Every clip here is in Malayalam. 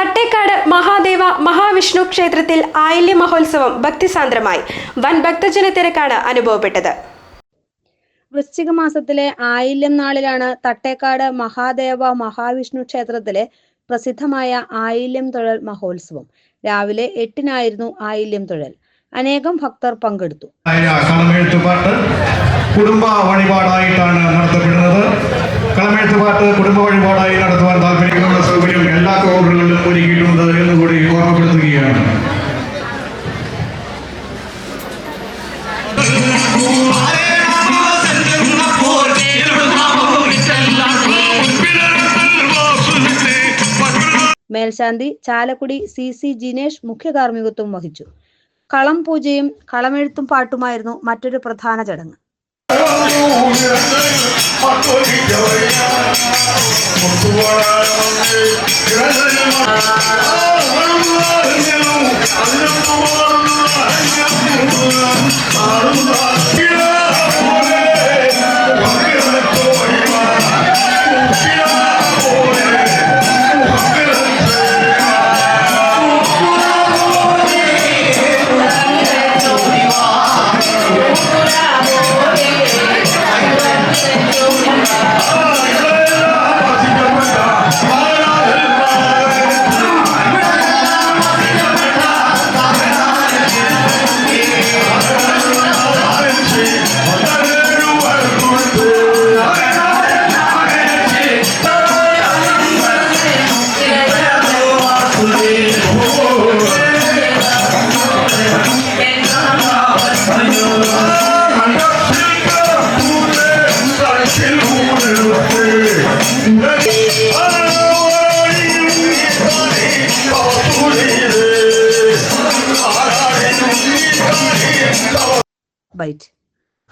തട്ടേക്കാട് മഹാദേവ മഹാവിഷ്ണു ക്ഷേത്രത്തിൽ ആയില്യ മഹോത്സവം ഭക്തിസാന്ദ്രമായി. വൻ ഭക്തജന തിരക്കാണ് അനുഭവപ്പെട്ടത്. വൃശ്ചിക മാസത്തിലെ ആയില്യം നാളിലാണ് തട്ടേക്കാട് മഹാദേവ മഹാവിഷ്ണു ക്ഷേത്രത്തിലെ പ്രസിദ്ധമായ ആയില്യം തുഴൽ മഹോത്സവം. രാവിലെ 8-നായിരുന്നു ആയില്യം തുഴൽ. അനേകം ഭക്തർ പങ്കെടുത്തു. കളമെഴുത്തുപാട്ട് കുടുംബ വഴിപാടായിട്ടാണ് നടത്തപ്പെടുന്നത്. കളമെഴുത്തുപാട്ട് കുടുംബ വഴിപാടായി നടത്തുവാൻ താല്പര്യമുള്ള സൗകര്യം എല്ലാ കൗണ്ടറുകളിലും ഒരുക്കിയിട്ടുണ്ട് എന്നുകൂടി ഓർമ്മപ്പെടുത്തുകയാണ്. മേൽശാന്തി ചാലക്കുടി CC ജിനേഷ് മുഖ്യ കാർമ്മികത്വം വഹിച്ചു. കളം പൂജയും കളമെഴുത്തും പാട്ടുമായിരുന്നു മറ്റൊരു പ്രധാന ചടങ്ങ്.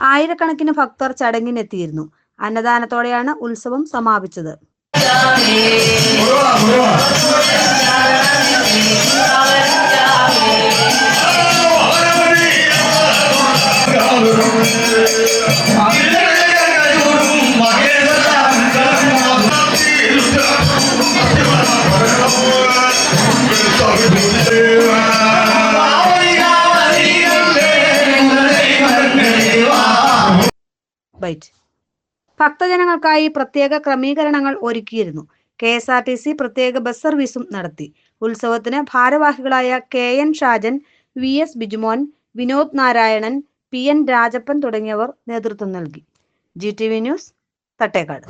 ആയിരക്കണക്കിന് ഭക്തർ ചടങ്ങിനെത്തിയിരുന്നു. അന്നദാനത്തോടെയാണ് ഉത്സവം സമാപിച്ചത്. ഭക്തജനങ്ങൾക്കായി പ്രത്യേക ക്രമീകരണങ്ങൾ ഒരുക്കിയിരുന്നു. KSRTC പ്രത്യേക ബസ് സർവീസും നടത്തി. ഉത്സവത്തിന് ഭാരവാഹികളായ KN Shajan, VS Bijumon, Vinod Narayanan, PN Rajappan തുടങ്ങിയവർ നേതൃത്വം നൽകി. GTV news, Thattekad.